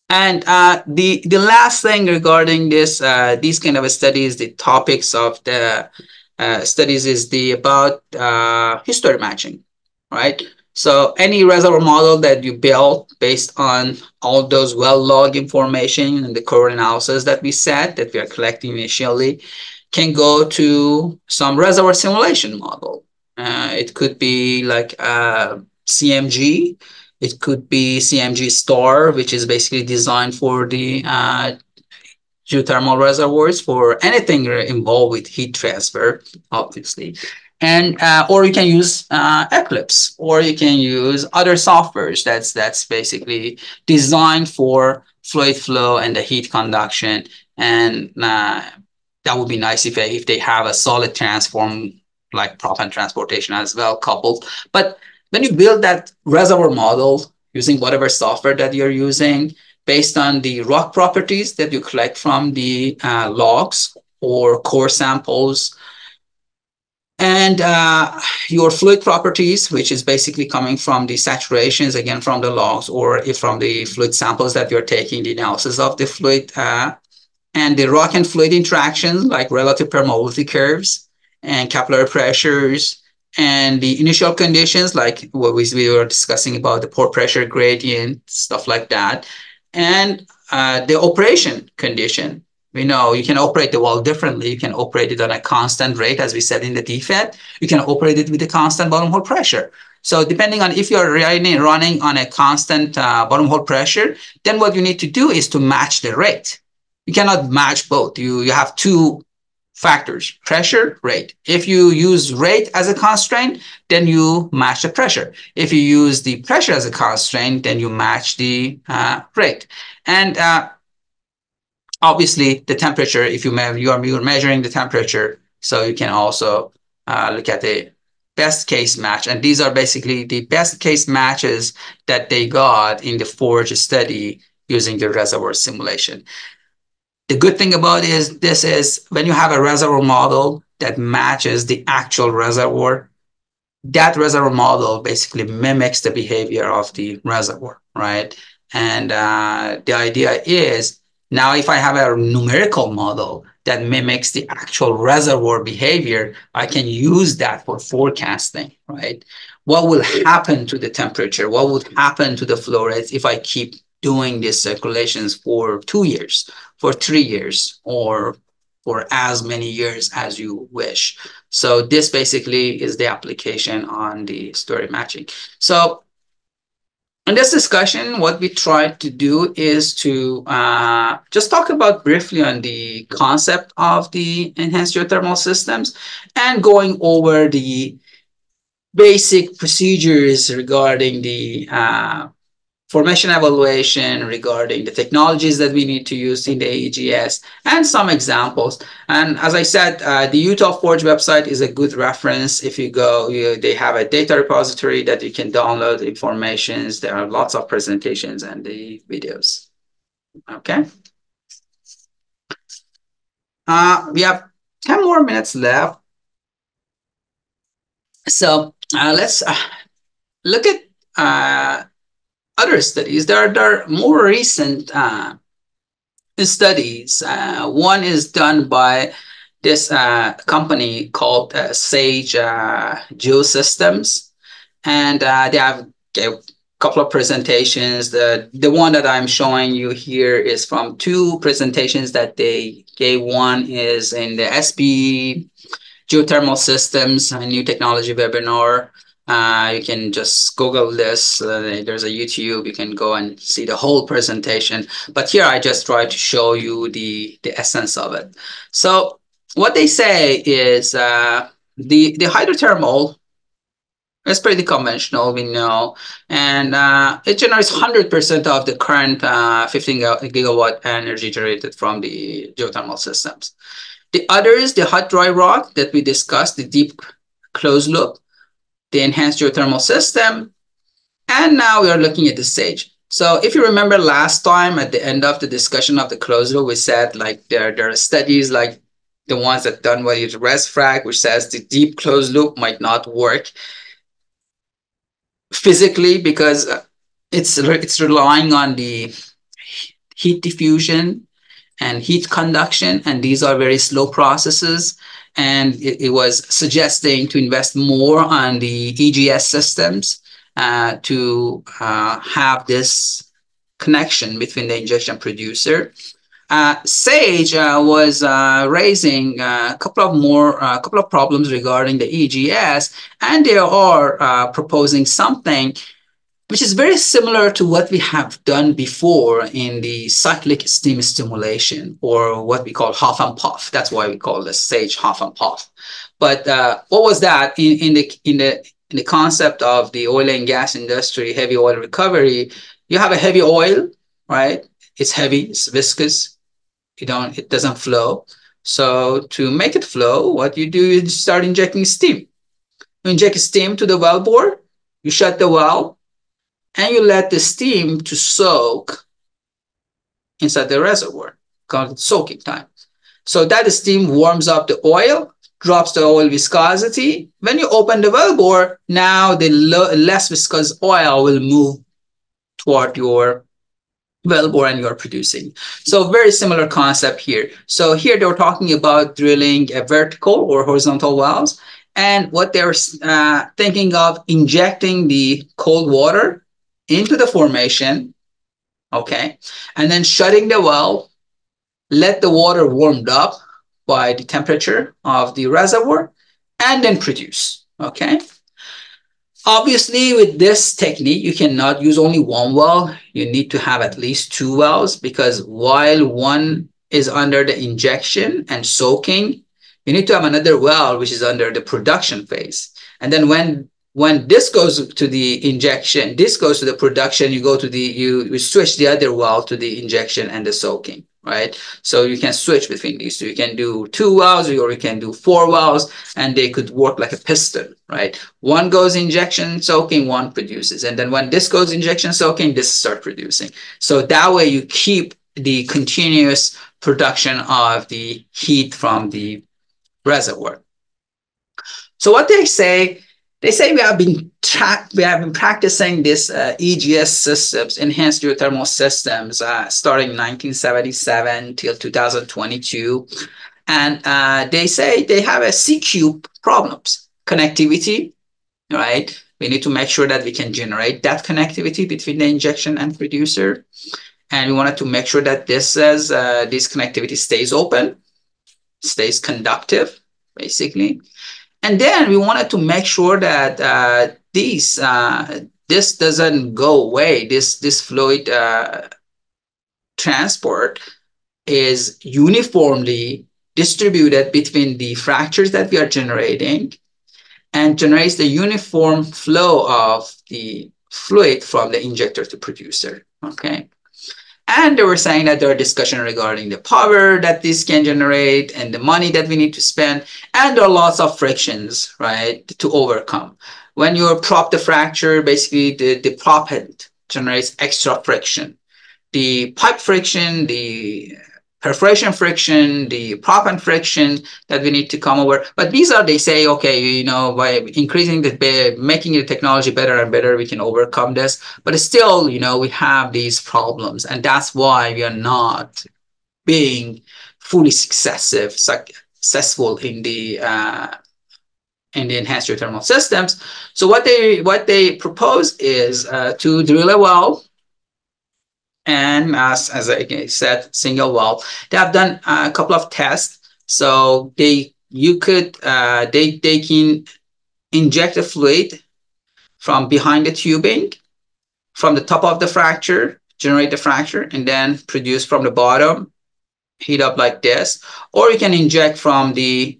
And the last thing regarding these kind of studies, the topics of the studies is about history matching, right? So any reservoir model that you build based on all those well log information and the core analysis that we said that we are collecting initially can go to some reservoir simulation model. It could be like CMG. It could be CMG Star, which is basically designed for the geothermal reservoirs, for anything involved with heat transfer, obviously. And or you can use Eclipse, or you can use other softwares that's basically designed for fluid flow and the heat conduction. And That would be nice if they have a solid transform like proppant transportation as well coupled. But when you build that reservoir model using whatever software that you're using, based on the rock properties that you collect from the logs or core samples, and your fluid properties, which is basically coming from the saturations, again, from the logs, or if from the fluid samples that you're taking, the analysis of the fluid, and the rock and fluid interactions, like relative permeability curves and capillary pressures, and the initial conditions, like what we were discussing about the pore pressure gradient, stuff like that, and the operation condition. We know you can operate the well differently. You can operate it on a constant rate, as we said in the DFET. You can operate it with a constant bottom hole pressure. So depending on if you're running on a constant bottom hole pressure, then what you need to do is to match the rate. You cannot match both. You have two factors, pressure, rate. If you use rate as a constraint, then you match the pressure. If you use the pressure as a constraint, then you match the rate. And obviously, the temperature, if you're measuring the temperature, so you can also look at the best case match. And these are basically the best case matches that they got in the Forge study using the reservoir simulation. The good thing about this is when you have a reservoir model that matches the actual reservoir, that reservoir model basically mimics the behavior of the reservoir, right? And the idea is now if I have a numerical model that mimics the actual reservoir behavior, I can use that for forecasting, right? What will happen to the temperature? What would happen to the flow rates if I keep doing these circulations for 2 years, for 3 years, or for as many years as you wish? So this basically is the application on the story matching. So in this discussion, what we tried to do is to just talk about briefly on the concept of the enhanced geothermal systems and going over the basic procedures regarding the formation evaluation, regarding the technologies that we need to use in the AEGS, and some examples. And as I said, the Utah Forge website is a good reference. If you go, they have a data repository that you can download informations. There are lots of presentations and the videos. Okay. We have 10 more minutes left. So let's look at other studies. There are more recent studies. One is done by this company called Sage Geosystems, and they have a couple of presentations. The one that I'm showing you here is from two presentations that they gave. One is in the SB Geothermal Systems, a new technology webinar. You can just Google this. There's a YouTube. You can go and see the whole presentation. But here I just try to show you the essence of it. So what they say is the hydrothermal is pretty conventional, we know, and it generates 100% of the current 15 gigawatt energy generated from the geothermal systems. The others, the hot dry rock that we discussed, the deep closed loop, the enhanced geothermal system, and now we are looking at the SAGE. So if you remember last time at the end of the discussion of the closed loop, we said like there are studies like the ones that done with ResFrag, which says the deep closed loop might not work physically because it's relying on the heat diffusion and heat conduction, and these are very slow processes. And it was suggesting to invest more on the EGS systems to have this connection between the injection producer. Sage was raising a couple of problems regarding the EGS, and they are proposing something which is very similar to what we have done before in the cyclic steam stimulation, or what we call half and puff. That's why we call this SAGE half and puff. But what was that in the concept of the oil and gas industry, heavy oil recovery? You have a heavy oil, right? It's heavy, it's viscous. It doesn't flow. So to make it flow, what you do is start injecting steam. You inject steam to the well bore, you shut the well, and you let the steam to soak inside the reservoir, called soaking time. So that steam warms up the oil, drops the oil viscosity. When you open the well bore, now the less viscous oil will move toward your well bore and you're producing. So very similar concept here. So here they were talking about drilling a vertical or horizontal wells. And what they're thinking of injecting the cold water into the formation, okay, and then shutting the well, let the water warmed up by the temperature of the reservoir, and then produce, okay. Obviously, with this technique, you cannot use only one well. You need to have at least two wells because while one is under the injection and soaking, you need to have another well which is under the production phase. And then when this goes to the injection, this goes to the production, you go to the you switch the other well to the injection and the soaking, right? So you can switch between these two. You can do two wells or you can do four wells, and they could work like a piston, right? One goes injection soaking, one produces. And then when this goes injection soaking, this start producing. So that way you keep the continuous production of the heat from the reservoir. So what they say we have been practicing this EGS systems, enhanced geothermal systems, starting in 1977 till 2022. And they say they have a CQ problems, connectivity, right? We need to make sure that we can generate that connectivity between the injection and producer. And we wanted to make sure that this connectivity stays open, stays conductive, basically. And then we wanted to make sure that this doesn't go away. This fluid transport is uniformly distributed between the fractures that we are generating and generates the uniform flow of the fluid from the injector to producer. Okay. And they were saying that there are discussions regarding the power that this can generate and the money that we need to spend. And there are lots of frictions, right, to overcome. When you prop the fracture, basically the prop head generates extra friction. The pipe friction, the perforation friction, the prop and friction that we need to come over. But these are, they say, okay, you know, by increasing making the technology better and better, we can overcome this. But still, you know, we have these problems. And that's why we are not being fully successful in the enhanced geothermal systems. So what they propose is to drill a well. And as I said, single well. They have done a couple of tests. So they can inject the fluid from behind the tubing, from the top of the fracture, generate the fracture, and then produce from the bottom, heat up like this. Or you can inject from the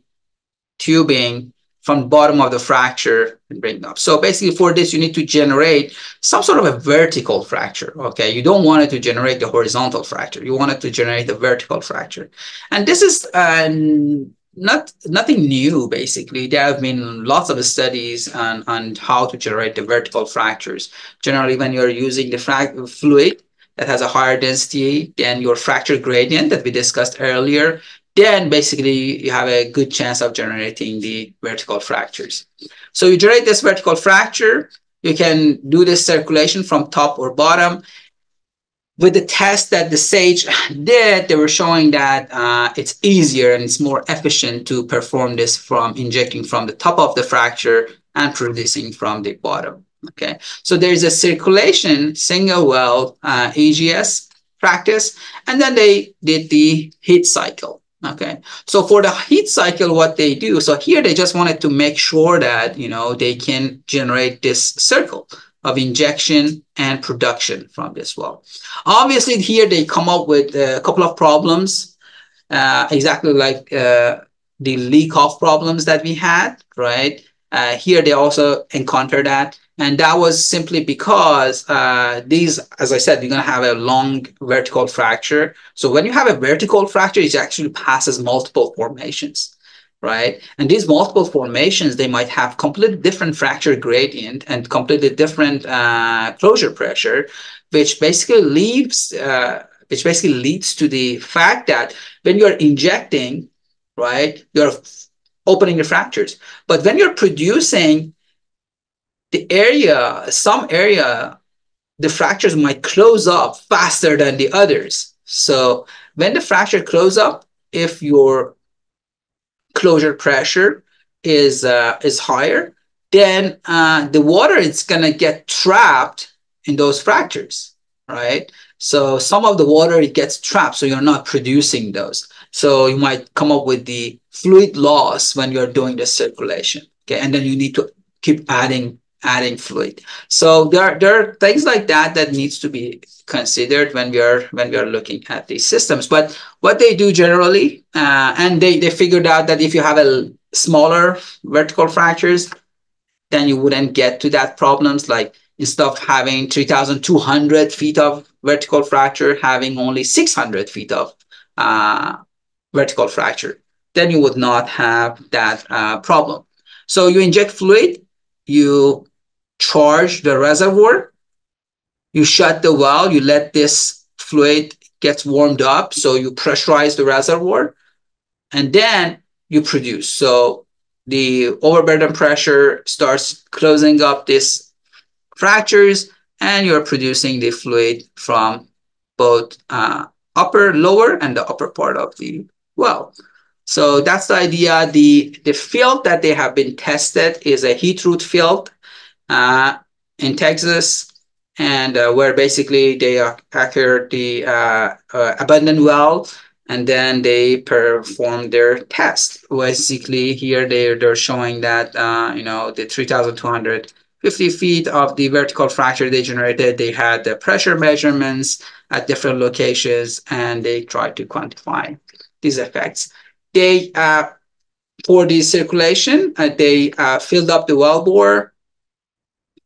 tubing from the bottom of the fracture and bring it up. So basically for this, you need to generate some sort of a vertical fracture, okay? You don't want it to generate the horizontal fracture. You want it to generate the vertical fracture. And this is nothing new, basically. There have been lots of studies on how to generate the vertical fractures. Generally, when you're using the fluid that has a higher density than your fracture gradient that we discussed earlier, then basically you have a good chance of generating the vertical fractures. So you generate this vertical fracture, you can do this circulation from top or bottom. With the test that the SAGE did, they were showing that it's easier and it's more efficient to perform this from injecting from the top of the fracture and producing from the bottom. Okay, so there's a circulation single well EGS practice, and then they did the heat cycle. Okay, so for the heat cycle, what they do, so here they just wanted to make sure that, you know, they can generate this circle of injection and production from this well. Obviously, here they come up with a couple of problems, exactly like the leak off problems that we had, right? Here they also encounter that. And that was simply because these, as I said, you're going to have a long vertical fracture. So when you have a vertical fracture, it actually passes multiple formations, right? And these multiple formations, they might have completely different fracture gradient and completely different closure pressure, which basically leads to the fact that when you're injecting, right, you're opening the fractures. But when you're producing some area, the fractures might close up faster than the others. So when the fracture close up, if your closure pressure is higher, then the water is gonna get trapped in those fractures, right? So some of the water it gets trapped, so you're not producing those. So you might come up with the fluid loss when you're doing the circulation. Okay, and then you need to keep adding fluid. So there are things like that that needs to be considered when we are looking at these systems. But what they do generally, and they figured out that if you have a smaller vertical fractures, then you wouldn't get to that problems. Like instead of having 3,200 feet of vertical fracture, having only 600 feet of uh, vertical fracture, then you would not have that problem. So you inject fluid, you charge the reservoir, you shut the valve, you let this fluid gets warmed up, so you pressurize the reservoir, and then you produce. So the overburden pressure starts closing up these fractures, and you're producing the fluid from both lower, and the upper part of the well. So that's the idea. The field that they have been tested is a heat root field uh, in Texas, and where basically they acquire the abandoned well, and then they perform their test. Basically, here they're showing that the 3,250 feet of the vertical fracture they generated, they had the pressure measurements at different locations, and they tried to quantify these effects. They for the circulation, they filled up the well bore,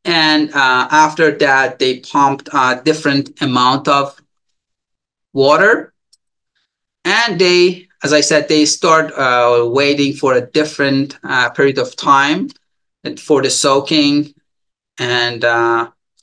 and after that they pumped a different amount of water, and they, as I said, they start waiting for a different period of time for the soaking. And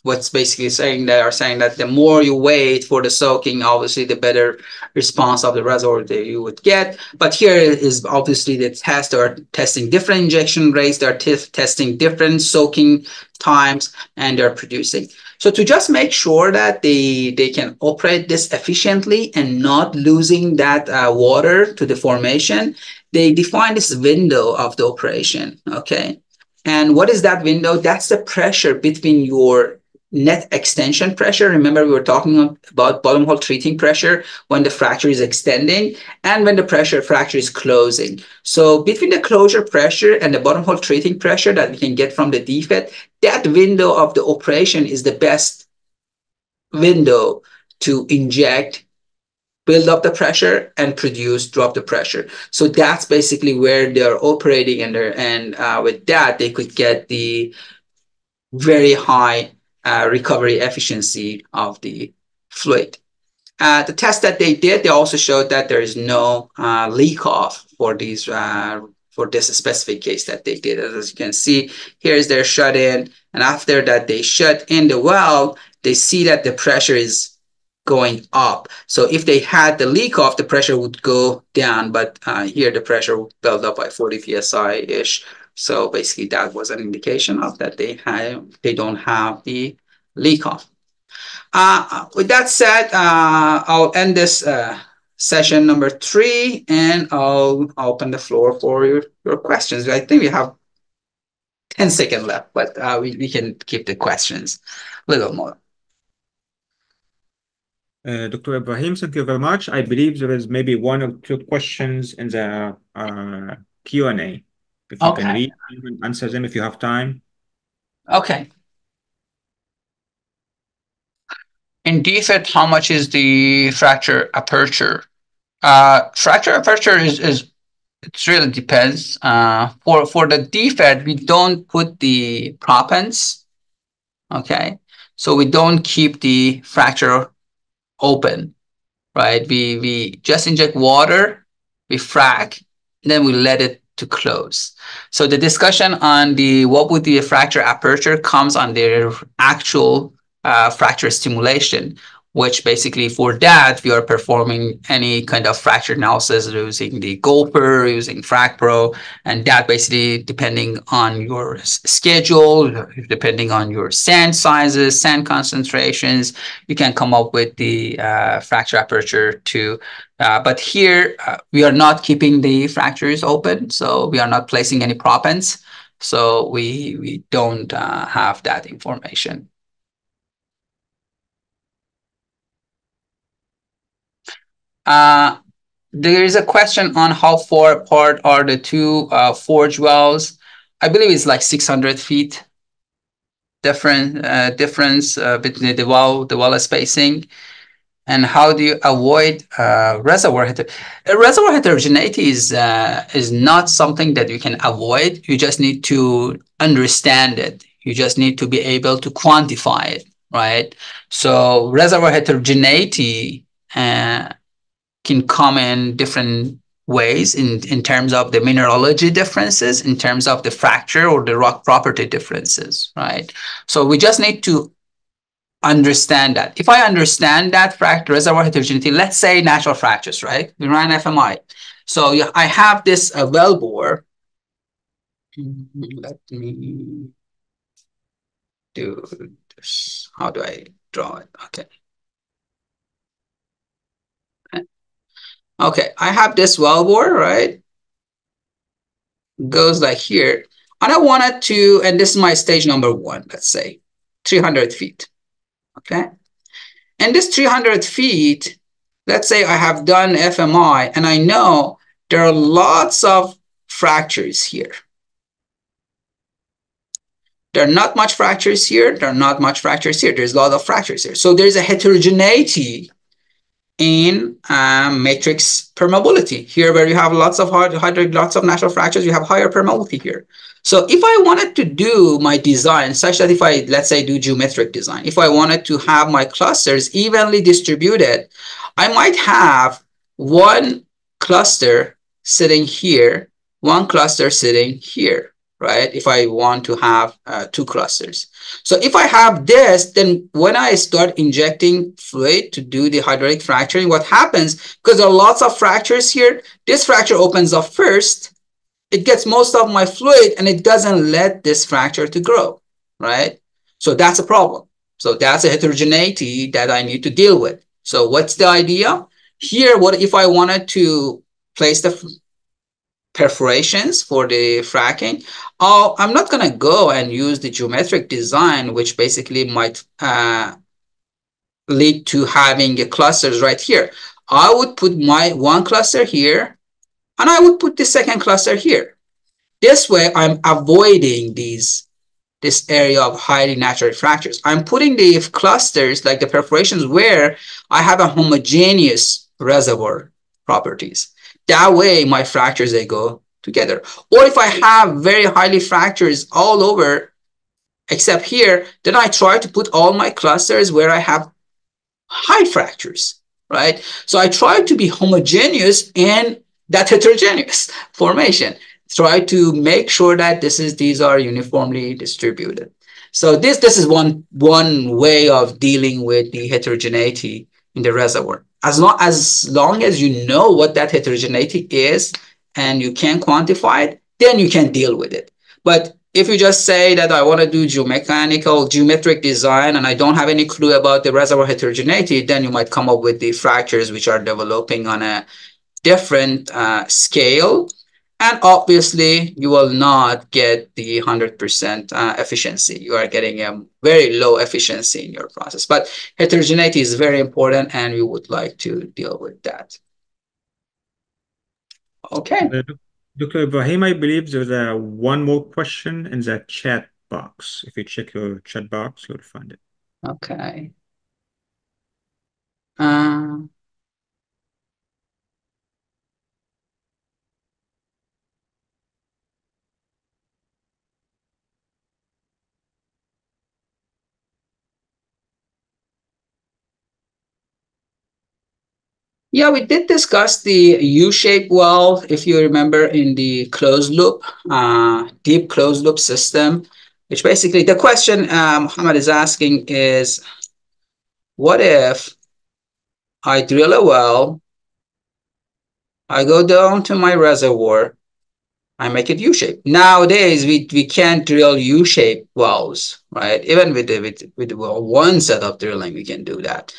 what's basically saying, they are saying that the more you wait for the soaking, obviously the better response of the reservoir that you would get. But here is obviously the test. They are testing different injection rates, they're testing different soaking times, and they're producing. So to just make sure that they can operate this efficiently and not losing that water to the formation, they define this window of the operation. Okay. And what is that window? That's the pressure between your net extension pressure. Remember, we were talking about bottom hole treating pressure when the fracture is extending, and when the fracture is closing. So between the closure pressure and the bottom hole treating pressure that we can get from the defect, that window of the operation is the best window to inject, build up the pressure, and drop the pressure. So that's basically where they're operating, and with that, they could get the very high recovery efficiency of the fluid. The test that they did, they also showed that there is no leak off for these for this specific case that they did. As you can see, here's their shut in, and after that they shut in the well, they see that the pressure is going up. So if they had the leak off, the pressure would go down, but here the pressure would build up by 40 psi-ish. So basically that was an indication of that they don't have the leak off. With that said, I'll end this session number 3, and I'll open the floor for your questions. I think we have 10 seconds left, but we can keep the questions a little more. Dr. Ibrahim, thank you very much. I believe there is maybe 1 or 2 questions in the Q&A. If you can read them and answer them if you have time. Okay. In defect, how much is the fracture aperture? Fracture aperture is it really depends. For the defect, we don't put the propens. Okay, so we don't keep the fracture open, right? We just inject water, we frac, then we let it to close. So the discussion on the what would be a fracture aperture comes on their actual fracture stimulation, which basically for that we are performing any kind of fracture analysis using the Gopher, using FracPro, and that basically depending on your schedule, depending on your sand sizes, sand concentrations, you can come up with the fracture aperture too. But here we are not keeping the fractures open, so we are not placing any propens. So we don't have that information. Uh, there is a question on how far apart are the two forge wells. I believe it's like 600 feet difference between the well spacing. And how do you avoid reservoir heterogeneity? Reservoir heterogeneity is not something that you can avoid. You just need to understand it. You just need to be able to quantify it, right? So reservoir heterogeneity can come in different ways in terms of the mineralogy differences, in terms of the fracture or the rock property differences, right? So we just need to understand that. If I understand that fracture reservoir heterogeneity, let's say natural fractures, right? We ran FMI. So I have this well bore. Let me do this. How do I draw it? Okay. Okay, I have this well bore, right? Goes like here. And I wanted to, and this is my stage number one, let's say, 300 feet. Okay. And this 300 feet, let's say I have done FMI and I know there are lots of fractures here. There are not much fractures here. There are not much fractures here. There's a lot of fractures here. So there's a heterogeneity in matrix permeability. Here where you have lots of lots of natural fractures, you have higher permeability here. So if I wanted to do my design such that if I, let's say, do geometric design, if I wanted to have my clusters evenly distributed, I might have one cluster sitting here, one cluster sitting here, right? If I want to have two clusters. So if I have this, then when I start injecting fluid to do the hydraulic fracturing, what happens, because there are lots of fractures here, this fracture opens up first, it gets most of my fluid and it doesn't let this fracture to grow, right? So that's a problem. So that's a heterogeneity that I need to deal with. So what's the idea? Here, what if I wanted to place the perforations for the fracking? Oh, I'm not going to go and use the geometric design, which basically might lead to having clusters right here. I would put my one cluster here, and I would put the second cluster here. This way, I'm avoiding this area of highly natural fractures. I'm putting the clusters, like the perforations, where I have a homogeneous reservoir properties. That way, my fractures, they go together. Or if I have very highly fractures all over, except here, then I try to put all my clusters where I have high fractures, right? So I try to be homogeneous in that heterogeneous formation. Try to make sure that these are uniformly distributed. So this is one way of dealing with the heterogeneity in the reservoir. As long as you know what that heterogeneity is and you can quantify it, then you can deal with it. But if you just say that I want to do geometric design, and I don't have any clue about the reservoir heterogeneity, then you might come up with the fractures which are developing on a different scale. And obviously, you will not get the 100% efficiency. You are getting a very low efficiency in your process. But heterogeneity is very important, and we would like to deal with that. Okay. Dr. Ibrahim, I believe there's one more question in the chat box. If you check your chat box, you'll find it. Okay. Uh, Yeah, we did discuss the U-shaped well, if you remember, in the closed loop, deep closed loop system, which basically the question Muhammad is asking is, what if I drill a well, I go down to my reservoir, I make it U-shaped. Nowadays, we can't drill U-shaped wells, right? Even with well, one set of drilling, we can do that.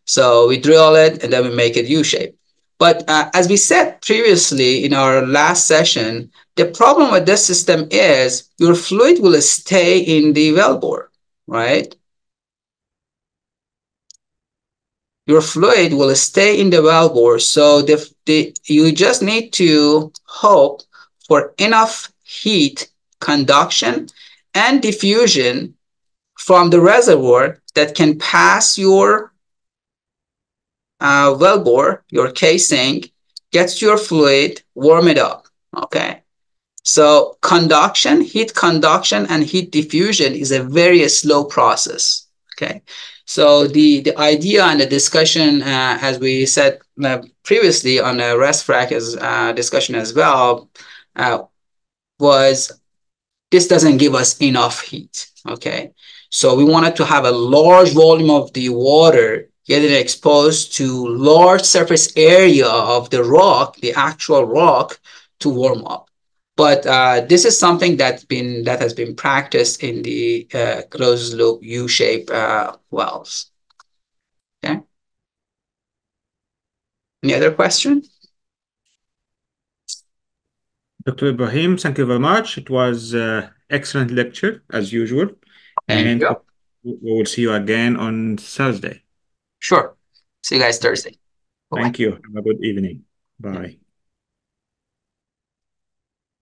So we drill it and then we make it U-shaped. But as we said previously in our last session, the problem with this system is your fluid will stay in the wellbore, right? Your fluid will stay in the wellbore. So you just need to hope for enough heat conduction and diffusion from the reservoir that can pass your wellbore, your casing, gets your fluid, warm it up. Okay. So conduction, heat conduction, and heat diffusion is a very slow process. Okay. So the idea and the discussion, as we said previously on the rest frac discussion as well, uh, was this doesn't give us enough heat. Okay. So we wanted to have a large volume of the water getting exposed to large surface area of the rock, the actual rock, to warm up. But this is something that has been practiced in the closed loop U-shape wells. Okay. Any other question? Dr. Ibrahim, thank you very much. It was excellent lecture as usual, Thank and you. we will see you again on Thursday. Sure. See you guys Thursday. Bye Thank you. Have a good evening. bye. Bye.